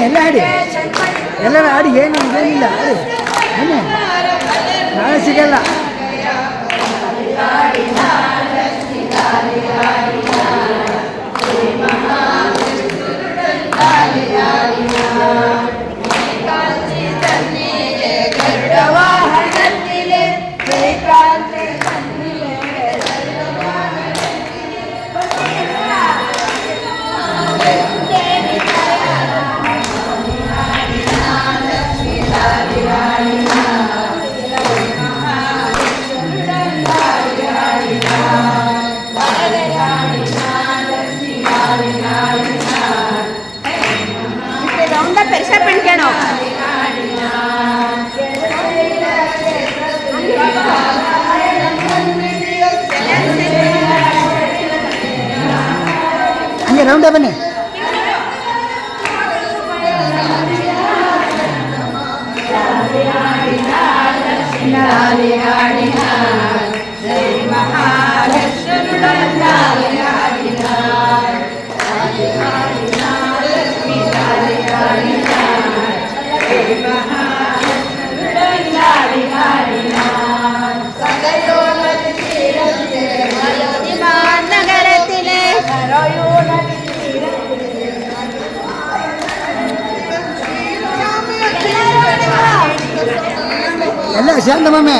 ಎಲ್ಲ ಆಡಿ ಎಲ್ಲರೂ ಆಡಿ ಏನಿಲ್ಲ ಆಡಿ ನಾಳೆ ಸಿಗಲ್ಲ. ಹಂಗೆ ರೌಂಡ ಬನ್ನಿ. ಎಲ್ಲ ಶಾಂತಮ್ಮೆ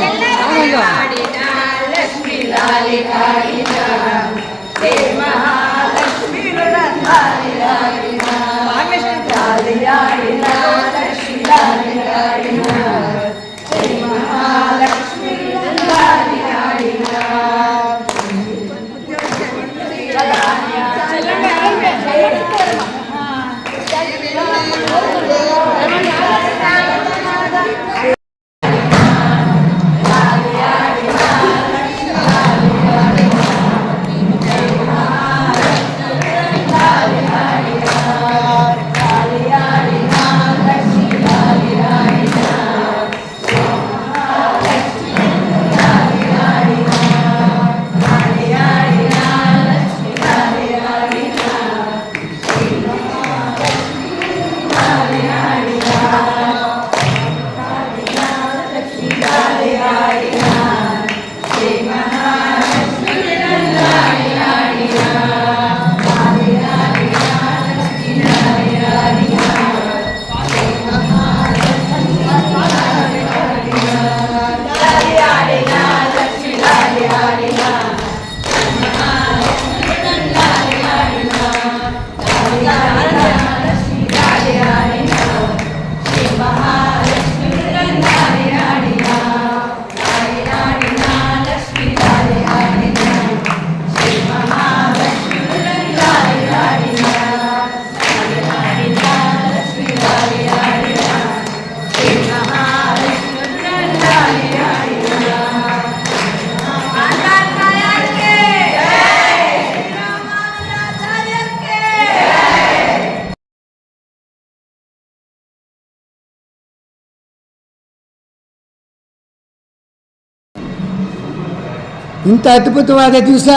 ಇಂಥ ಅದ್ಭುತವಾದ ದಿವಸ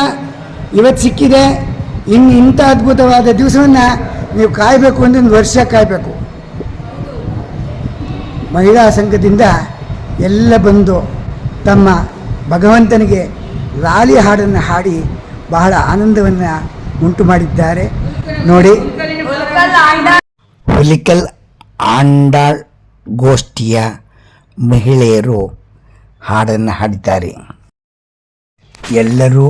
ಇವತ್ತು ಸಿಕ್ಕಿದೆ. ಇನ್ನು ಇಂಥ ಅದ್ಭುತವಾದ ದಿವಸವನ್ನು ನೀವು ಕಾಯಬೇಕು ಅಂದರೆ ಒಂದು ವರ್ಷ ಕಾಯಬೇಕು. ಮಹಿಳಾ ಸಂಘದಿಂದ ಎಲ್ಲ ಬಂದು ತಮ್ಮ ಭಗವಂತನಿಗೆ ಲಾಲಿ ಹಾಡನ್ನು ಹಾಡಿ ಬಹಳ ಆನಂದವನ್ನು ಉಂಟು ಮಾಡಿದ್ದಾರೆ. ನೋಡಿ, ಹುಲಿಕಲ್ ಆಂಡಾಳ್ ಗೋಷ್ಠಿಯ ಮಹಿಳೆಯರು ಹಾಡನ್ನು ಹಾಡಿದ್ದಾರೆ. ಎಲ್ಲರೂ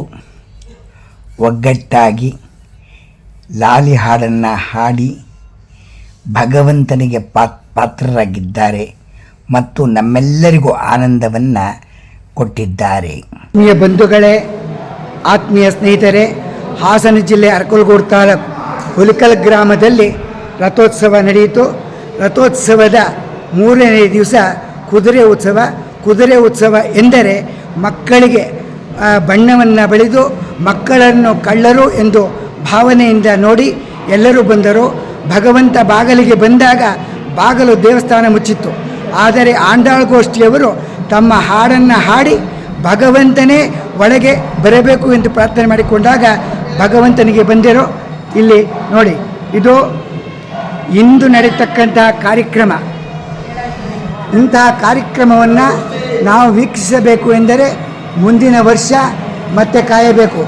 ಒಗ್ಗಟ್ಟಾಗಿ ಲಾಲಿ ಹಾಡನ್ನು ಹಾಡಿ ಭಗವಂತನಿಗೆ ಪಾತ್ರರಾಗಿದ್ದಾರೆ ಮತ್ತು ನಮ್ಮೆಲ್ಲರಿಗೂ ಆನಂದವನ್ನು ಕೊಟ್ಟಿದ್ದಾರೆ. ಆತ್ಮೀಯ ಬಂಧುಗಳೇ, ಆತ್ಮೀಯ ಸ್ನೇಹಿತರೆ, ಹಾಸನ ಜಿಲ್ಲೆ ಅರಕಲಗೂಡು ತಾಲೂಕು ಹುಲಿಕಲ್ ಗ್ರಾಮದಲ್ಲಿ ರಥೋತ್ಸವ ನಡೆಯಿತು. ರಥೋತ್ಸವದ 3ನೇ ದಿವಸ ಕುದುರೆ ಉತ್ಸವ. ಕುದುರೆ ಉತ್ಸವ ಎಂದರೆ ಮಕ್ಕಳಿಗೆ ಬಣ್ಣವನ್ನು ಬಳಿದು ಮಕ್ಕಳನ್ನು ಕಳ್ಳರು ಎಂದು ಭಾವನೆಯಿಂದ ನೋಡಿ ಎಲ್ಲರೂ ಬಂದರು. ಭಗವಂತ ಬಾಗಿಲಿಗೆ ಬಂದಾಗ ಬಾಗಿಲು ದೇವಸ್ಥಾನ ಮುಚ್ಚಿತ್ತು. ಆದರೆ ಆಂಡಾಳ್ ಗೋಷ್ಠಿಯವರು ತಮ್ಮ ಹಾಡನ್ನು ಹಾಡಿ ಭಗವಂತನೇ ಒಳಗೆ ಬರಬೇಕು ಎಂದು ಪ್ರಾರ್ಥನೆ ಮಾಡಿಕೊಂಡಾಗ ಭಗವಂತನಿಗೆ ಬಂದಿರೋ ಇಲ್ಲಿ ನೋಡಿ, ಇದು ಇಂದು ನಡೀತಕ್ಕಂತಹ ಕಾರ್ಯಕ್ರಮ. ಇಂತಹ ಕಾರ್ಯಕ್ರಮವನ್ನು ನಾವು ವೀಕ್ಷಿಸಬೇಕು ಎಂದರೆ ಮುಂದಿನ ವರ್ಷ ಮತ್ತೆ ಕಾಯಬೇಕು.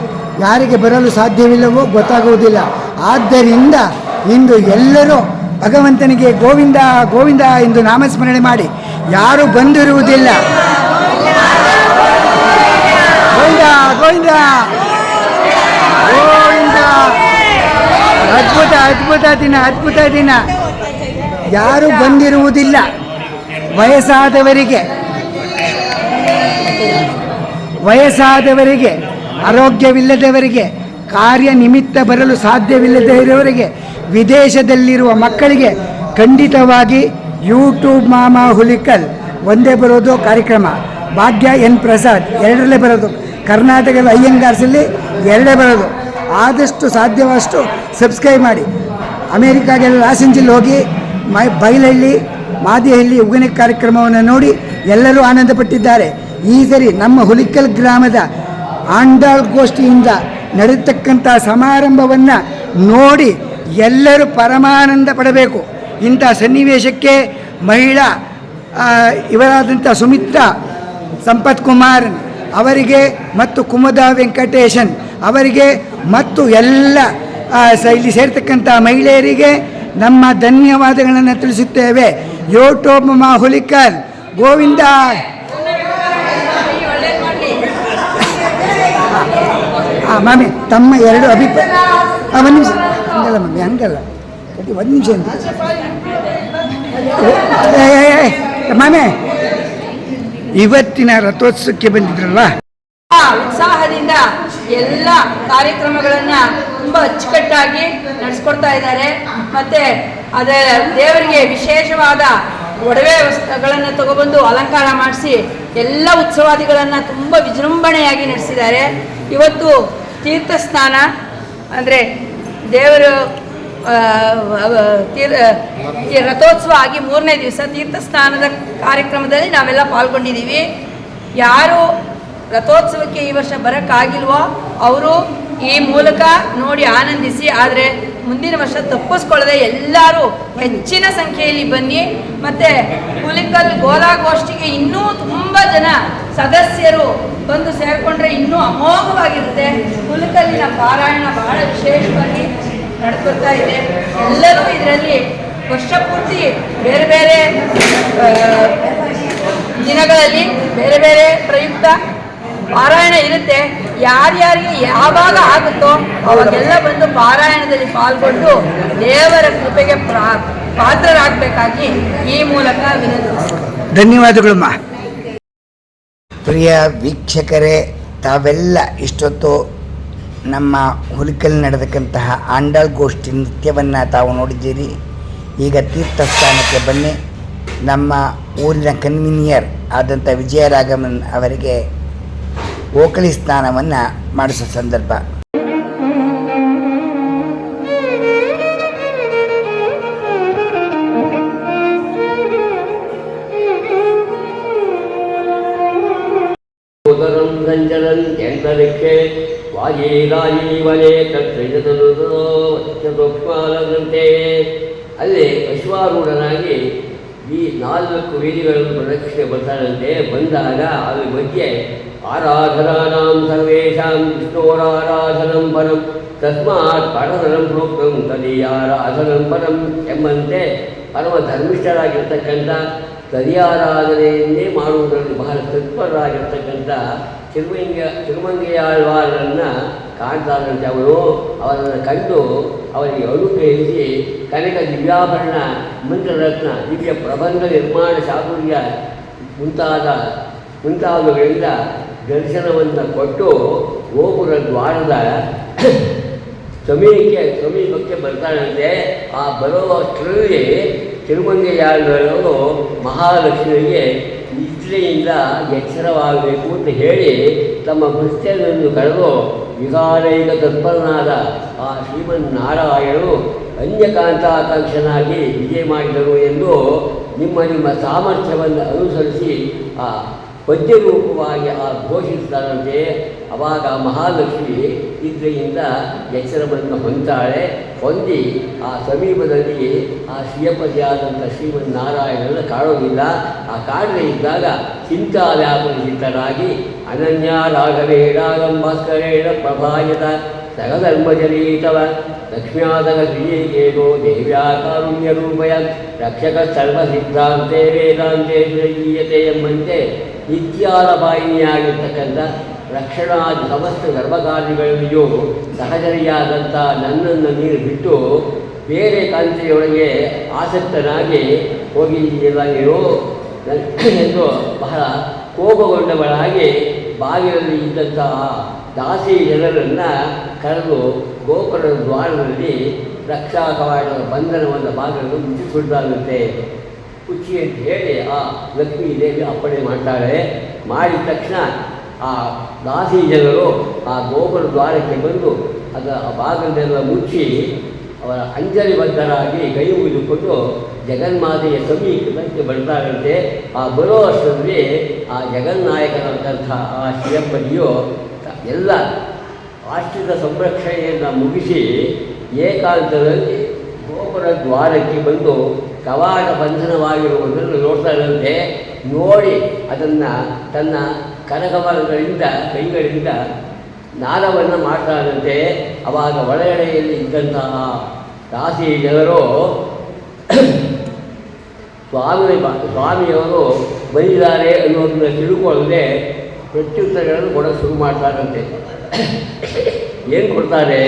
ಯಾರಿಗೆ ಬರಲು ಸಾಧ್ಯವಿಲ್ಲವೋ ಗೊತ್ತಾಗುವುದಿಲ್ಲ. ಆದ್ದರಿಂದ ಇಂದು ಎಲ್ಲರೂ ಭಗವಂತನಿಗೆ ಗೋವಿಂದ ಗೋವಿಂದ ಎಂದು ನಾಮಸ್ಮರಣೆ ಮಾಡಿ. ಯಾರು ಬಂದಿರುವುದಿಲ್ಲ, ಗೋವಿಂದ ಗೋವಿಂದ ಗೋವಿಂದ. ಅದ್ಭುತ ಅದ್ಭುತ ದಿನ, ಅದ್ಭುತ ದಿನ. ಯಾರು ಬಂದಿರುವುದಿಲ್ಲ, ವಯಸ್ಸಾದವರಿಗೆ, ಆರೋಗ್ಯವಿಲ್ಲದವರಿಗೆ, ಕಾರ್ಯನಿಮಿತ್ತ ಬರಲು ಸಾಧ್ಯವಿಲ್ಲದೆ ಇರುವವರಿಗೆ, ವಿದೇಶದಲ್ಲಿರುವ ಮಕ್ಕಳಿಗೆ ಖಂಡಿತವಾಗಿ ಯೂಟ್ಯೂಬ್ ಮಾಮಾ ಹುಲಿಕಲ್ ಒಂದೇ ಬರೋದು ಕಾರ್ಯಕ್ರಮ. ಭಾಗ್ಯ ಎನ್ ಪ್ರಸಾದ್ ಎರಡರಲ್ಲೇ ಬರೋದು. ಕರ್ನಾಟಕದ ಅಯ್ಯಂಗಾರ್ಸಲ್ಲಿ ಎರಡೇ ಬರೋದು. ಆದಷ್ಟು ಸಾಧ್ಯವಷ್ಟು ಸಬ್ಸ್ಕ್ರೈಬ್ ಮಾಡಿ. ಅಮೇರಿಕಾಗೆಲ್ಲ ಲಾಸ್ ಏಂಜಲ್ ಹೋಗಿ ಬೈಲಹಳ್ಳಿ, ಮಾದಿಹಳ್ಳಿ ಉಗನೆ ಕಾರ್ಯಕ್ರಮವನ್ನು ನೋಡಿ ಎಲ್ಲರೂ ಆನಂದಪಟ್ಟಿದ್ದಾರೆ. ಈ ಸರಿ ನಮ್ಮ ಹುಲಿಕಲ್ ಗ್ರಾಮದ ಆಂಡಾಳ್ ಗೋಷ್ಠಿಯಿಂದ ನಡೆಯತಕ್ಕಂಥ ಸಮಾರಂಭವನ್ನು ನೋಡಿ ಎಲ್ಲರೂ ಪರಮಾನಂದ ಪಡಬೇಕು. ಇಂಥ ಸನ್ನಿವೇಶಕ್ಕೆ ಮಹಿಳಾ ಇವರಾದಂಥ ಸುಮಿತ್ರಾ ಸಂಪತ್ ಕುಮಾರ್ ಅವರಿಗೆ ಮತ್ತು ಕುಮುದಾ ವೆಂಕಟೇಶನ್ ಅವರಿಗೆ ಮತ್ತು ಎಲ್ಲ ಇಲ್ಲಿ ಸೇರ್ತಕ್ಕಂಥ ಮಹಿಳೆಯರಿಗೆ ನಮ್ಮ ಧನ್ಯವಾದಗಳನ್ನು ತಿಳಿಸುತ್ತೇವೆ. ಯೂಟ್ಯೂಬ್ ಮಾಮಾ ಹುಲಿಕಲ್ ಗೋವಿಂದ. ಮಾಮಿ ತಮ್ಮ ಎರಡು ಅಭಿಪ್ರಾಯ. ಒಂದು ನಿಮಿಷ, ಹಂಗಲ್ಲ ಮಮ್ಮಿ, ಹಂಗಲ್ಲ, ಒಂದು ನಿಮಿಷ ಅಂತ ಮಾಮಿ. ಇವತ್ತಿನ ರಥೋತ್ಸವಕ್ಕೆ ಬಂದಿದ್ರಲ್ವಾ, ಉತ್ಸಾಹದಿಂದ ಎಲ್ಲ ಕಾರ್ಯಕ್ರಮಗಳನ್ನು ತುಂಬ ಅಚ್ಚುಕಟ್ಟಾಗಿ ನಡೆಸ್ಕೊಡ್ತಾ ಇದ್ದಾರೆ. ಮತ್ತು ಅದೇ ದೇವರಿಗೆ ವಿಶೇಷವಾದ ಒಡವೆ ವಸ್ತುಗಳನ್ನು ತಗೊಬಂದು ಅಲಂಕಾರ ಮಾಡಿಸಿ ಎಲ್ಲ ಉತ್ಸವಾದಿಗಳನ್ನು ತುಂಬ ವಿಜೃಂಭಣೆಯಾಗಿ ನಡೆಸಿದ್ದಾರೆ. ಇವತ್ತು ತೀರ್ಥ ಸ್ನಾನ ಅಂದರೆ ದೇವರು ರಥೋತ್ಸವ ಆಗಿ 3ನೇ ದಿವಸ ತೀರ್ಥ ಸ್ನಾನದ ಕಾರ್ಯಕ್ರಮದಲ್ಲಿ ನಾವೆಲ್ಲ ಪಾಲ್ಗೊಂಡಿದ್ದೀವಿ. ಯಾರು ರಥೋತ್ಸವಕ್ಕೆ ಈ ವರ್ಷ ಬರೋಕ್ಕಾಗಿಲ್ವೋ ಅವರು ಈ ಮೂಲಕ ನೋಡಿ ಆನಂದಿಸಿ. ಆದರೆ ಮುಂದಿನ ವರ್ಷ ತಪ್ಪಿಸ್ಕೊಳ್ಳದೆ ಎಲ್ಲರೂ ಹೆಚ್ಚಿನ ಸಂಖ್ಯೆಯಲ್ಲಿ ಬನ್ನಿ. ಮತ್ತು ಹುಲಿಕಲ್ ಗೋಲಾಗೋಷ್ಠಿಗೆ ಇನ್ನೂ ತುಂಬ ಜನ ಸದಸ್ಯರು ಬಂದು ಸೇರಿಕೊಂಡ್ರೆ ಇನ್ನೂ ಅಮೋಘವಾಗಿರುತ್ತೆ. ಹುಲಿಕಲ್ಲಿನ ಪಾರಾಯಣ ಬಹಳ ವಿಶೇಷವಾಗಿ ನಡೆದುಕೊಳ್ತಾ ಇದೆ. ಎಲ್ಲರೂ ಇದರಲ್ಲಿ ವರ್ಷಪೂರ್ತಿ ಬೇರೆ ಬೇರೆ ದಿನಗಳಲ್ಲಿ ಬೇರೆ ಬೇರೆ ಪ್ರಯುಕ್ತ ಪಾರಾಯಣ ಇರುತ್ತೆ. ಯಾರ್ಯಾರಿಗೆ ಯಾವಾಗ ಆಗುತ್ತೋ ಅವಾಗೆಲ್ಲ ಬಂದು ಪಾರಾಯಣದಲ್ಲಿ ಪಾಲ್ಗೊಂಡು ದೇವರ ಕೃಪೆಗೆ ಪಾತ್ರರಾಗಬೇಕಾಗಿ ಈ ಮೂಲಕ ವಿನಂತಿಸುತ್ತೇನೆ. ಧನ್ಯವಾದಗಳಮ್ಮ. ಪ್ರಿಯ ವೀಕ್ಷಕರೇ, ತಾವೆಲ್ಲ ಇಷ್ಟೊತ್ತು ನಮ್ಮ ಹುಲಿಕಲ್ ನಡೆದಕ್ಕಂತಹ ಆಂಡಾಳ್ ಗೋಷ್ಠಿ ನೃತ್ಯವನ್ನು ತಾವು ನೋಡಿದ್ದೀರಿ. ಈಗ ತೀರ್ಥಸ್ಥಾನಕ್ಕೆ ಬನ್ನಿ. ನಮ್ಮ ಊರಿನ ಕನ್ವೀನಿಯರ್ ಆದಂಥ ವಿಜಯರಾಘವನ್ ಅವರಿಗೆ ಓಕಳಿ ಸ್ನಾನವನ್ನು ಮಾಡಿಸೋ ಸಂದರ್ಭ. ಅಲ್ಲಿ ಅಶ್ವಾರೂಢನಾಗಿ ಈ 4 ಬೀದಿಗಳನ್ನು ಪ್ರದಕ್ಷಿಣೆ ಬರ್ತಾನಂತೆ. ಬಂದಾಗ ಅದ್ರ ಬಗ್ಗೆ ಆರಾಧನಾನಾಂ ಸರ್ವೇಷಾಂ ವಿಷ್ಣೋರಾರಾಧನಂ ಪರಂ ತಸ್ಮಾತ್ ಪರಧನಂ ಪ್ರೋಕ್ತಂ ತದೀಯಾರಾಧನಂ ಪರಂ ಎಂಬಂತೆ ಪರಮ ಧರ್ಮಿಷ್ಠರಾಗಿರ್ತಕ್ಕಂಥ ತದೀಯಾರಾಧನೆಯನ್ನೇ ಮಾಡುವುದರಲ್ಲಿ ಬಹಳ ತತ್ಪರರಾಗಿರ್ತಕ್ಕಂಥ ತಿರುಮಂಗೆಯಾಳ್ವಾರನ್ನು ಕಾಣ್ತಾರಂತೆ. ಅವರನ್ನು ಕಂಡು ಅವರಿಗೆ ಅನುಗ್ರಹಿಸಿ ಕನಕ ದಿವ್ಯಾಭರಣ, ಮಂತ್ರರತ್ನ, ದಿವ್ಯ ಪ್ರಬಂಧ ನಿರ್ಮಾಣ ಚಾತುರ್ಯ ಮುಂತಾದವುಗಳಿಂದ ದರ್ಶನವನ್ನು ಕೊಟ್ಟು ಗೋಪುರ ದ್ವಾರದ ಸಮೀಪಕ್ಕೆ ಬರ್ತಾರಂತೆ. ಆ ಬರುವಷ್ಟರಲ್ಲಿ ತಿರುಮಂಗೆಯಾಳವರು ಮಹಾಲಕ್ಷ್ಮಿಗೆ ನಿದ್ರೆಯಿಂದ ಎಚ್ಚರವಾಗಬೇಕು ಅಂತ ಹೇಳಿ ತಮ್ಮ ಭೃತ್ಯನನ್ನು ಕರೆದು ವಿಕಾರೈಕ ತತ್ಪರನಾದ ಆ ಶ್ರೀಮನ್ನಾರಾಯಣನು ಅನ್ಯಕಾಂತಾಕಾಂಕ್ಷನಾಗಿ ವಿಜಯ ಮಾಡಿದರು ಎಂದು ನಿಮ್ಮ ಸಾಮರ್ಥ್ಯವನ್ನು ಅನುಸರಿಸಿ ಆ ಪದ್ಯರೂಪವಾಗಿ ಘೋಷಿಸ್ತಾರಂತೆ. ಅವಾಗ ಮಹಾಲಕ್ಷ್ಮಿ ನಿದ್ರೆಯಿಂದ ಎಚ್ಚರವನ್ನು ಹೊಂದ್ತಾಳೆ. ಹೊಂದಿ ಆ ಸಮೀಪದಲ್ಲಿ ಆ ಶ್ರೀಯಪತಿಯಾದಂಥ ಶ್ರೀಮನ್ನಾರಾಯಣನ ಕಾಣೋದಿಲ್ಲ. ಆ ಕಾಣದೇ ಇದ್ದಾಗ ಚಿಂತಾವ್ಯಾಪರಿಚಿತರಾಗಿ ಅನನ್ಯ ರಾಘವೇ ರಾಗಂ ಭಾಸ್ಕರೇಣ ಪ್ರಭಾಯತ ಸಗಧರ್ಮಜಲೀತವ ಲಕ್ಷ್ಮ್ಯಾದಗ ಶ್ರೀಯೇಕೇನೋ ದೇವ್ಯಾ ಕಾರುಣ್ಯರೂಪಯ ರಕ್ಷಕ ಸರ್ವಸಿದ್ಧಾಂತೆ ವೇದಾಂತೆ ಸುರಗೀಯತೆ ಎಂಬಂತೆ ನಿತ್ಯಾದ ಬಾಯಿನಿಯಾಗಿರ್ತಕ್ಕಂಥ ರಕ್ಷಣಾದಿ ಸಮಸ್ತ ಧರ್ಮಕಾರ್ಯಗಳಲ್ಲಿಯೂ ಸಹಚರಿಯಾದಂಥ ನನ್ನನ್ನು ನೀರು ಬಿಟ್ಟು ಬೇರೆ ಕಾಂತಿಯೊಳಗೆ ಆಸಕ್ತನಾಗಿ ಹೋಗಿದೆಯಲ್ಲ ನೀನು ಎಂದು ಬಹಳ ಕೋಪಗೊಂಡವಳಾಗಿ ಬಾಗಿಲಲ್ಲಿ ಇದ್ದಂತಹ ದಾಸಿ ಜನರನ್ನು ಕರೆದು ಗೋಪುರದ ದ್ವಾರದಲ್ಲಿ ರಕ್ಷಾ ಕವಾಟದ ಬಂಧನವನ್ನು ಬಾಗಿಲನ್ನು ಮುಚ್ಚಿಸುತ್ತಾರಂತೆ. ಕುಚ್ಚಿ ಅಂತ ಹೇಳಿ ಆ ಲಕ್ಷ್ಮೀ ದೇವಿ ಅಪ್ಪಣೆ ಮಾಡ್ತಾಳೆ. ಮಾಡಿದ ತಕ್ಷಣ ಆ ದಾಸಿ ಜನರು ಆ ಗೋಪುರ ದ್ವಾರಕ್ಕೆ ಬಂದು ಅದರ ಆ ಭಾಗದೆಲ್ಲ ಮುಚ್ಚಿ ಅವರ ಅಂಜಲಿಬದ್ಧರಾಗಿ ಕೈ ಮುಗಿದುಕೊಂಡು ಜಗನ್ಮಾತೆಯ ಸಮೀಪಕ್ಕೆ ಬರ್ತಾರಂತೆ. ಆ ಬರೋ ವರ್ಷದಲ್ಲಿ ಆ ಜಗನ್ನಾಯಕನಾದಂಥ ಆ ಶ್ರೀಯಪ್ಪನಿಯು ಎಲ್ಲ ಆಶ್ರಿತ ಸಂರಕ್ಷಣೆಯನ್ನು ಮುಗಿಸಿ ಏಕಾಂತದಲ್ಲಿ ಗೋಪುರ ದ್ವಾರಕ್ಕೆ ಬಂದು ಕವಾಟ ಬಂಧನವಾಗಿರುವುದನ್ನು ನೋಡ್ತಾರಂತೆ. ನೋಡಿ ಅದನ್ನು ತನ್ನ ಕರಕಮಲಗಳಿಂದ ಕೈಗಳಿಂದ ನಾದವನ್ನು ಮಾಡ್ತಾರಂತೆ. ಆವಾಗ ಒಳಗಡೆಯಲ್ಲಿ ಇದ್ದಂತಹ ದಾಸಿ ಜನರು ಸ್ವಾಮಿಯವರು ಬಂದಿದ್ದಾರೆ ಅನ್ನೋದನ್ನು ತಿಳ್ಕೊಳ್ಳದೆ ಪ್ರತ್ಯುತ್ತರಗಳನ್ನು ಕೊಡೋಕ್ಕೆ ಶುರು ಮಾಡ್ತಾರಂತೆ. ಏನು ಕೊಡ್ತಾರೆ?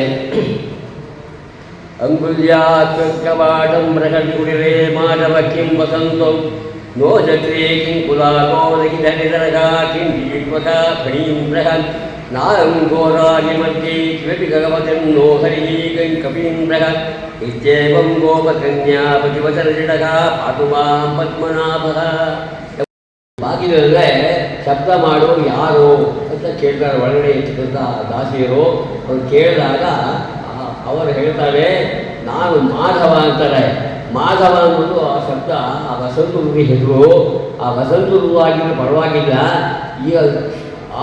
ಅಂಗುಲ್ಯಾಕವಾಟಂ ಪ್ರಕಟಿ ಕುಡಿರೆ ಮಾನವ ಕಿಂ ವಸಂತೋ ನೋ ಚಕ್ರೇ ಕಿಂ ಕುಲಾಗೋದಗಿಧರಿದರಗಾ ಕಿಂ ದೀಪಕ ಫಣೀಂ ಬೃಹನ್ ನಾಯಂ ಘೋರಾಗಿ ಮಧ್ಯೆ ಕಿಮಪಿ ಗಗವತನ್ನೋ ಹರಿಹಿ ಕಂ ಕಪೀಂ ಬೃಹನ್ ಇತ್ಯೇವಂ ಗೋಪಕನ್ಯಾ ಪತಿವಚರಜಿಡಗ ಪಾತು ಮಾಂ ಪದ್ಮನಾಭಃ. ಬಾಗಿಲಲ್ಲೇ ಶಬ್ದ ಮಾಡೋ ಯಾರು ಅಂತ ಕೇಳ್ತಾರೆ ಒಳಗಡೆ ಇರ್ತಕ್ಕಂಥ ದಾಸಿಯರು. ಅವ್ರು ಕೇಳಿದಾಗ ಅವರು ಹೇಳ್ತಾರೆ, ನಾನು ಮಾಧವ ಅಂತಾರೆ. ಮಾಧವ ಅನ್ನೋದು ಆ ಶಬ್ದ ಆ ವಸಂತುರುಗೆ ಹೆಸರು. ಆ ವಸಂತುರು ಆಗಿದ್ರೆ ಪರವಾಗಿಲ್ಲ, ಈಗ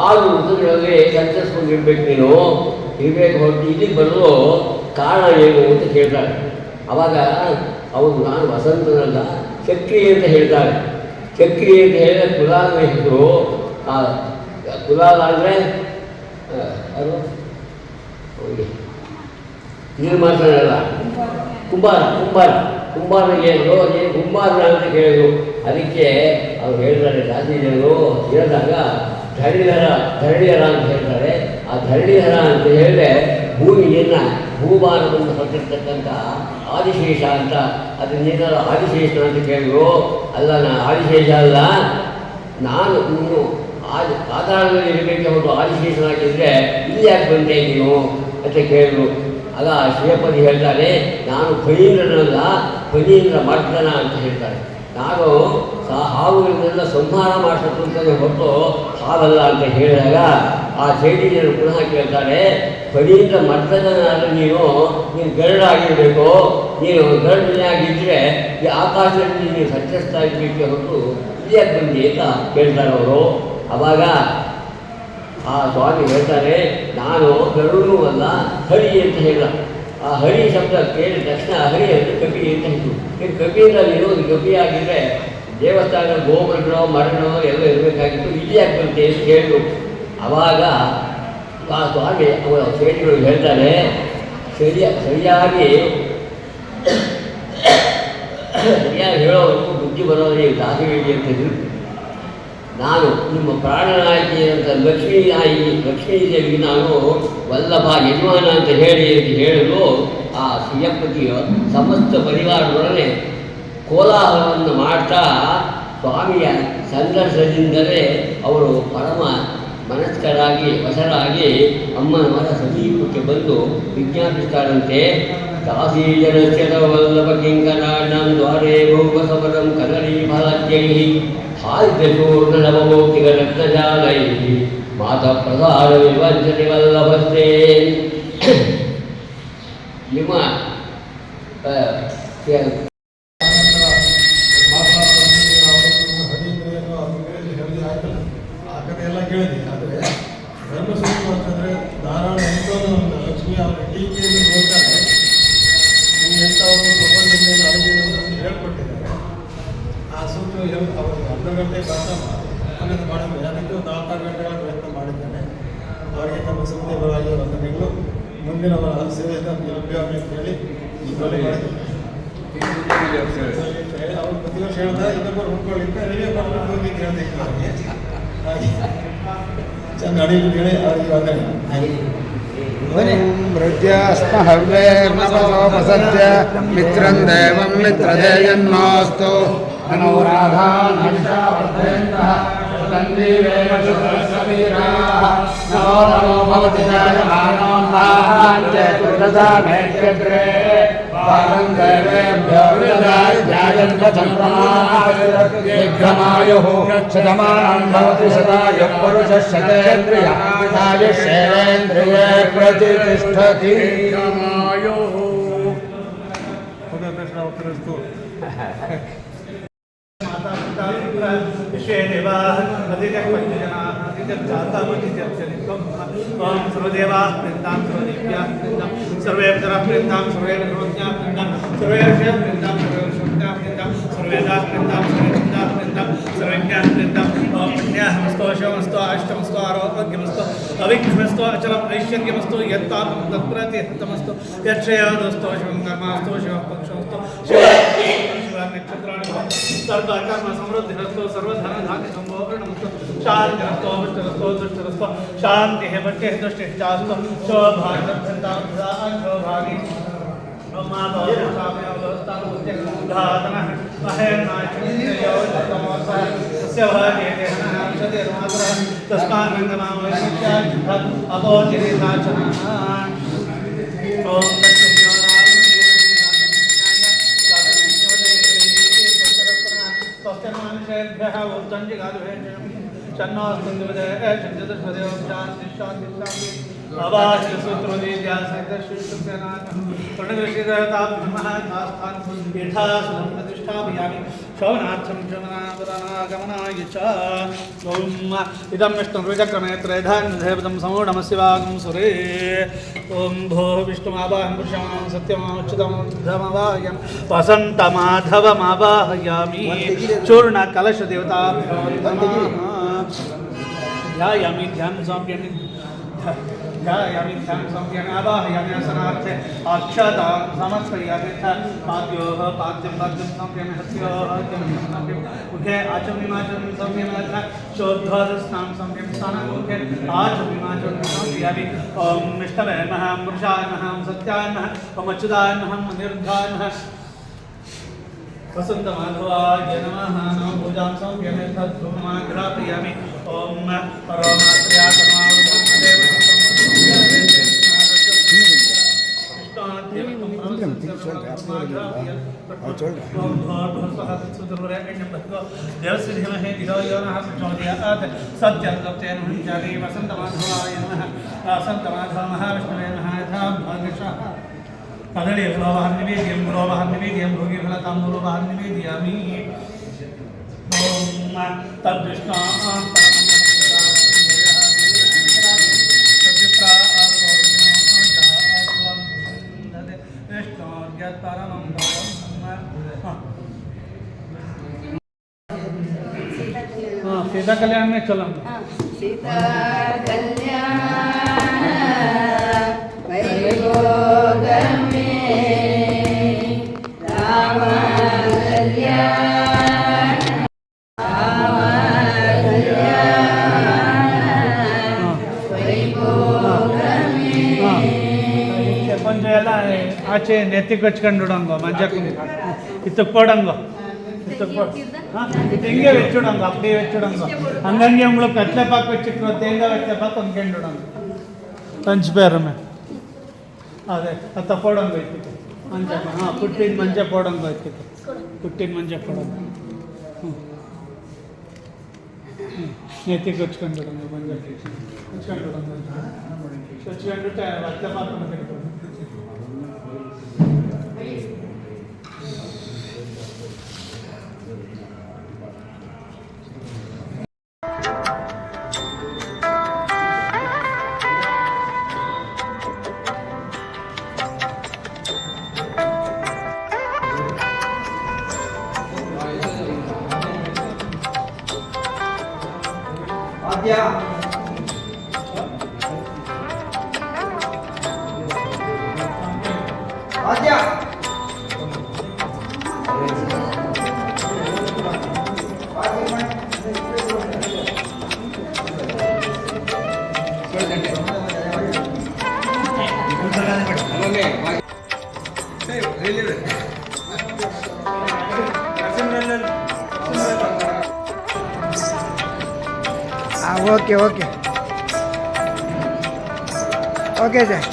6 ಋತುಗಳಲ್ಲಿ ಸಂಚರಿಸ್ಕೊಂಡಿರ್ಬೇಕು, ನೀನು ಇರಬೇಕು, ಹೊರತು ಇಲ್ಲಿಗೆ ಬರೋದು ಕಾರಣ ಏನು ಅಂತ ಕೇಳ್ತಾರೆ. ಆವಾಗ ಅವರು ನಾನು ವಸಂತನಲ್ಲ ಚಕ್ರಿ ಅಂತ ಹೇಳ್ತಾರೆ. ಚಕ್ರಿ ಅಂತ ಹೇಳಿದ್ರೆ ಕುಲಾಲ ಹೆಸರು. ಆ ಕುಲಾಲ ಅಂದರೆ ಅದು ನೀರು ಮಾತಾಡಲ್ಲ, ಕುಂಬಾರನಿಗೆ ಕುಂಬಾರ ಅಂತ ಕೇಳಿದ್ರು. ಅದಕ್ಕೆ ಅವ್ರು ಹೇಳ್ತಾರೆ ಜಾತಿ ಜನರು ಹೇಳಿದಾಗ ಧರಣಿಧರ ಅಂತ ಹೇಳ್ತಾರೆ. ಆ ಧರಣಿಧರ ಅಂತ ಹೇಳಿದ್ರೆ ಭೂಮಿಯನ್ನು ಭೂಭಾರವನ್ನು ಹೊರಟಿರ್ತಕ್ಕಂಥ ಆದಿಶೇಷ ಅಂತ. ಅದನ್ನೇನಾದ್ರು ಆದಿಶೇಷ ಅಂತ ಕೇಳಿದ್ರು. ಅಲ್ಲ, ನಾನು ಆದಿಶೇಷ ಅಲ್ಲ, ನಾನು ನೀನು ಪಾತಾಳದಲ್ಲಿ ಇರಬೇಕೆ ಹೊರತು ಆದಿಶೇಷನಾಗಿದ್ದರೆ ಇಲ್ಲಿ ಯಾಕೆ ಬಂದೆ ನೀನು ಅಂತ ಕೇಳಿದ್ರು. ಆಗ ಶ್ರೀಯಪತಿ ಹೇಳ್ತಾರೆ, ನಾನು ಫಣೀಂದ್ರನಲ್ಲ, ಫಣೀಂದ್ರ ಮರ್ದನ ಅಂತ ಹೇಳ್ತಾರೆ. ನಾನು ಹಾವುಗಳನ್ನೆಲ್ಲ ಸಂಹಾರ ಮಾಡಿಸೋದು ಹೊರತು ಹಾವಲ್ಲ ಅಂತ ಹೇಳಿದಾಗ ಆ ಚೈತನ್ಯರು ಪುನಃ ಕೇಳ್ತಾರೆ, ಫಣೀಂದ್ರ ಮರ್ದನಾದ ನೀನು ಗರಡಾಗಿರಬೇಕು, ನೀನು ಗರಡನಾಗಿದ್ದರೆ ಈ ಆಕಾಶದಲ್ಲಿ ನೀವು ಸಂಚರಿಸ್ತಾ ಇರಬೇಕೆ ಹೊರತು ಇಲ್ಲಿಯಾಗಿ ಬಂದಿ ಅಂತ ಕೇಳ್ತಾರೆ ಅವರು. ಆವಾಗ ಆ ಸ್ವಾಮಿ ಹೇಳ್ತಾರೆ, ನಾನು ಗರುಡನೂ ಅಲ್ಲ, ಹರಿ ಅಂತ ಹೇಳಿದ. ಆ ಹರಿ ಶಬ್ದ ಕೇಳಿದ ತಕ್ಷಣ ಹರಿ ಅಂದರೆ ಕಪಿ ಅಂತ ಹೇಳಿದ್ರು. ಕಪಿಯಿಂದ ನೀನು ಕಪಿಯಾಗಿದ್ದರೆ ದೇವಸ್ಥಾನ ಗೋಮರಗಳೋ ಮರಗಳೋ ಎಲ್ಲ ಇರಬೇಕಾಗಿತ್ತು, ಇಲ್ಲಿ ಬಂತೆ ಅಂತ ಹೇಳಿದ್ರು. ಆವಾಗ ಆ ಸ್ವಾಮಿ ಅವರ ಸೇಡಿಗಳು ಹೇಳ್ತಾರೆ, ಸರಿಯಾಗಿ ಹೇಳೋವರೆಗೂ ಬುದ್ಧಿ ಬರೋದೇ ದಾಸಿಗೆ ಅಂತಿದ್ರು. ನಾನು ನಿಮ್ಮ ಪ್ರಾಣನಾಯಕಿ ಅಂತ ಲಕ್ಷ್ಮೀದೇವಿಗೆ ನಾನು ವಲ್ಲಭ ಯಜಮಾನ ಅಂತ ಹೇಳಲು ಆ ಶ್ರೀಯಪ್ಪತಿಯ ಸಮಸ್ತ ಪರಿವಾರದೊಡನೆ ಕೋಲಾಹಲವನ್ನು ಮಾಡ್ತಾ ಸ್ವಾಮಿಯ ಸಂದರ್ಶನದಿಂದಲೇ ಅವರು ಪರಮ ಮನಸ್ಕರಾಗಿ ವಶರಾಗಿ ಅಮ್ಮನವರ ಸಮೀಪಕ್ಕೆ ಬಂದು ವಿಜ್ಞಾಪಿಸ್ತಾರಂತೆ. ದಾಸೀಜನಶ್ಚ ವಲ್ಲಭ ಕಿಂಕರಾಣಂ ದ್ವಾರೇ ಭೋಗಸವರಂ ಕದರೀ ಫಲತ್ಯೈ ಹಾಲ್ಯಶೂರ್ಣನವಮೌಕ್ತಿಗರತ್ನಜಾಲೈ ಮಾತಃ ಪ್ರಸಾದ ವಿವಂಚನೆ ವಲ್ಲಭಸ್ತೆ. ನಿಮ್ಮ 1 ಗಂಟೆ ಪ್ರಯತ್ನ ಆಮೇಲೆ ಮಾಡಿದ್ವಿ. ಅದಕ್ಕೆ 4 ಗಂಟೆಗಳ ಪ್ರಯತ್ನ ಮಾಡಿದ್ದೇನೆ. ಅವರಿಗೆ ತಮ್ಮ ಸಂಸ್ಥೆಗಳಾಗಿ ವಂದನೆಗಳು. ಮುಂದಿನ ಸೇವೆಯಿಂದ ಲಭ್ಯವಾಗಿ ಅಂತ ಹೇಳಿ ಇದರಲ್ಲಿ ಮಾಡಿದ್ದೇನೆ. ಅವರು ಪ್ರತಿ ವರ್ಷ ಹೇಳಿದ್ರೆ ಇನ್ನೊಬ್ಬರು ಹುಡ್ಕೊಳ್ಳಿಕ್ಕೆ ನೀವೇ ಬರ್ಕೊಂಡು ಹೋಗಿ ಕೇಳಬೇಕು ಅವರಿಗೆ. ಹಾಗೆ ಚೆಂದ ನಡೆಯಲು ಹೇಳಿ ಅವರಿಗೆ ವಂದನೆ. ಮೃತ್ಯಸ್ಮ ಹವ್ಯೇರ್ನವಸೋಪಸತ್ಯ ಮಿತ್ರಂ ದೇವಂ ಮಿತ್ರದೇಯನ್ನೋಸ್ತು ಅನುರಾಧಾನಂತಾವರ್ಧಯಂತಃ ತಂದೀವೇವ ಶುಭಸವೀರಾಃ ನಮೋ ನಮೋ ಭವತಿ ಜಾಯಮಾನೋನ್ಮಾಂಚೇತುರ್ದಶಾಮೇತ್ಯಗ್ರೇ ಪಾದಂ ದೇವೇಭ್ಯೋ ವಿದಧಾಯ ಧ್ಯಾಯಂತ ಚಂದ್ರಮಾಯುಃ ಶತಮಾನಂ ಭವತಿ ಶತಾಯುಃ ಪುರುಷಃ ಶತೇಂದ್ರಿಯ ಆಯುಷ್ಯೇಂದ್ರಿಯೇ ಪ್ರತಿಷ್ಠತಿ. विश्वे देवाः अधिजः पञ्चजनाः अधिजर्जातामधिजर्जनित्वं ओं सर्वदेवाः प्रीतां सर्वदेव्याः प्रीतां सर्वे पितरः प्रीतां सर्वे सर्वज्ञाः प्रीतां सर्वे ऋषयः प्रीतां सर्वे ऋषभ्याः प्रीतां सर्वेदाः प्रीतां सर्वेदाः प्रीतां सर्वज्ञाः प्रीतां ओं पुण्याहमस्तु शमस्तु अष्टमस्तु आरोग्यमस्तु अविघ्नमस्तु अचलम् ऐश्वर्यमस्तु यत्तापं तत्प्रतिहतमस्तु यच्छयोदस्तु शिवं कर्मास्तु शिवः पक्षमस्तु नक्षत्राणि सर्वकर्म समृद्धिरस्तु सर्वधनधान्य संभोगणमस्तु शान्तिरस्तु अभिष्टरस्तु दुष्टरस्तु शान्तिः भट्टिः दुष्टिः चास्तु शोभागि शोभनार्थं शमनागमनाय च इदं विष्णुर्विचक्रमे त्रयधान्यदेवतं समूढमस्यवागं सुरे ॐ भो विष्णुमावाहं पुरुषमां सत्यमच्युतमवाहयं वसन्तमाधवमावाहयामि चूर्णकलशदेवता ध्यायामि ध्यानं समर्पयामि ध्यायामि ध्यानं समर्पयामि आवाहयामि आसनार्थे अक्षतां समर्पयामि पाद्योः पाद्यं पाद्यं समर्पयामि हस्योः समर्पयामि मुखे आचमनीमाचमनं समर्पयामि शोद्धस्नानं समर्पयामि स्नानमुखे आचमनीमाचमनं समर्पयामि ॐ विष्णवे नमः पुरुषाय नमः सत्याय नमः ॐ अच्युताय नमः अनिरुद्धाय नमः वसन्तमाधवाय नमः नमः पूजां समर्पयामि तद्भूमाग्रापयामि ॐ परमात्र्यात्मादेव वसन्तमाधवाय नमः वसन्तमाधव महाविष्णवे नमः यथा भागशः कदली गुलाबहं निवेद्यं भोगीफलताम्बूलबहं निवेदयामि ॐ तद्विष्णु सीता कल्याण में चलो सीता कल्याण वैभोगमे राम कल्याण కొంచెం ఎలా ఆచే నెత్తికొచ్చుకుండుడంగో మంచకు ಇತ್ತುಕೊಡಂಗೋ ತೆಂಗೆ ವೆಚ್ಚುಡಂಗೋ ಅಪ್ಪಡಿ ವೆಚ್ಚುಡಂಗೋ ಹಂಗಂಗೆ உங்களுக்கு ಕಟ್ಲೆ ಪಾಕ್ ವೆಚ್ಚಿಟ್ರು ತೇಂಗಾ ವೆಚ್ಚ ಪಾಕ್ ಅಂದ್ಕೊಂಡುಡಂಗೋ ಹಂಚ್ಬೇರಮ್ಮೆ ಅದೇ ಅತ್ತ ಪೋಡಂಗೋ ಇತ್ತಿತ್ತು ಮಂಚಕ್ಕೆ ಹಾಂ ಪುಟ್ಟಿನ ಮಂಚ ಪೋಡಂಗೋ ಇತ್ತಿತ್ತು ಪುಟ್ಟಿನ ಮಂಚ ಪೋಡಂಗೋ ನೆತ್ತಿಗೆ ಹಚ್ಕೊಂಡುಡಂಗೋ ಮಂಚಕ್ಕೆ ಹಚ್ಕೊಂಡುಡಂಗೋ ಹಚ್ಕೊಂಡ್ಬಿಟ್ಟೆ ಅತ್ತೆ ಪಾಕ್ ತೆಗೆದು ಓಕೆ ಓಕೆ ಓಕೆ ಸರ್.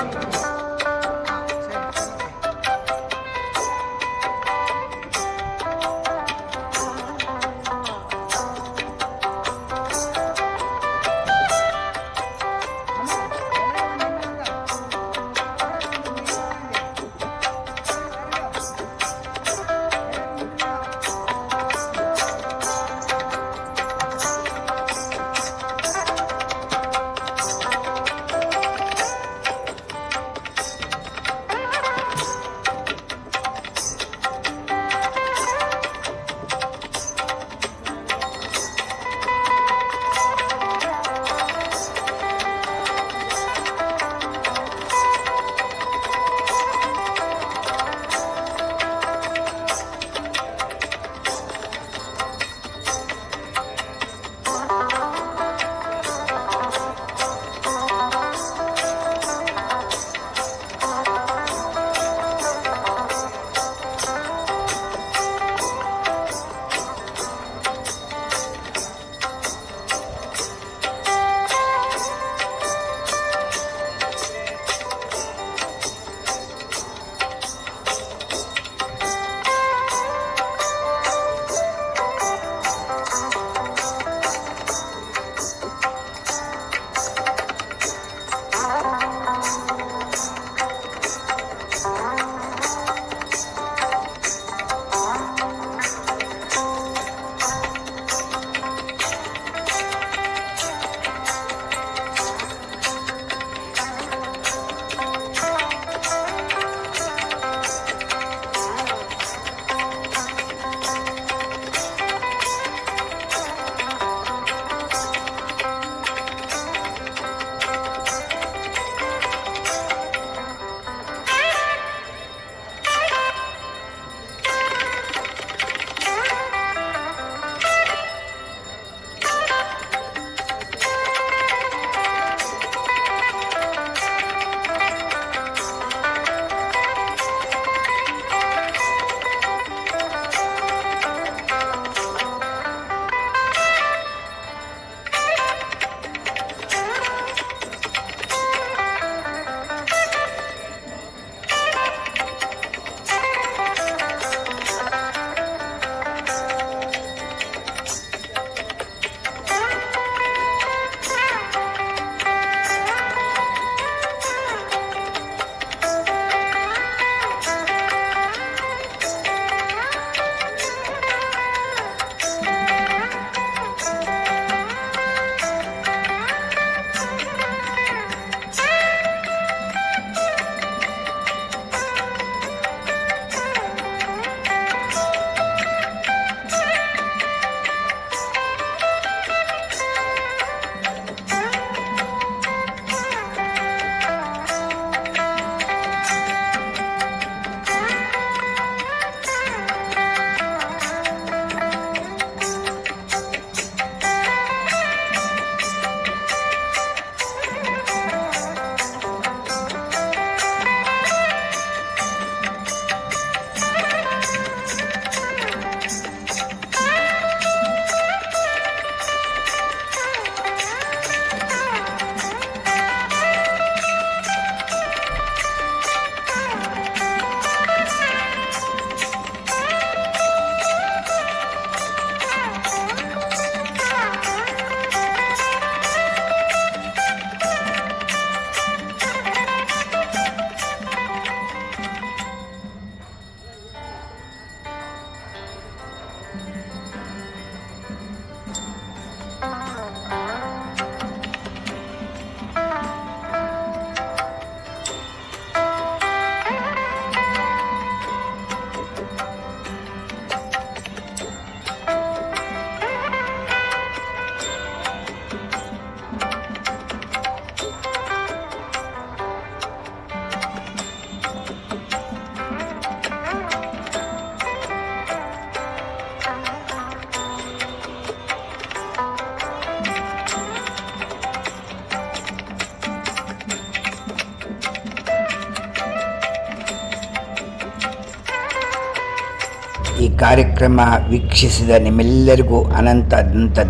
ಈ ಕಾರ್ಯಕ್ರಮ ವೀಕ್ಷಿಸಿದ ನಿಮ್ಮೆಲ್ಲರಿಗೂ ಅನಂತ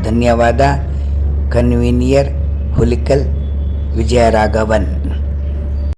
ಧನ್ಯವಾದ. ಕನ್ವೀನಿಯರ್ ಹುಲಿಕಲ್ ವಿಜಯರಾಘವನ್.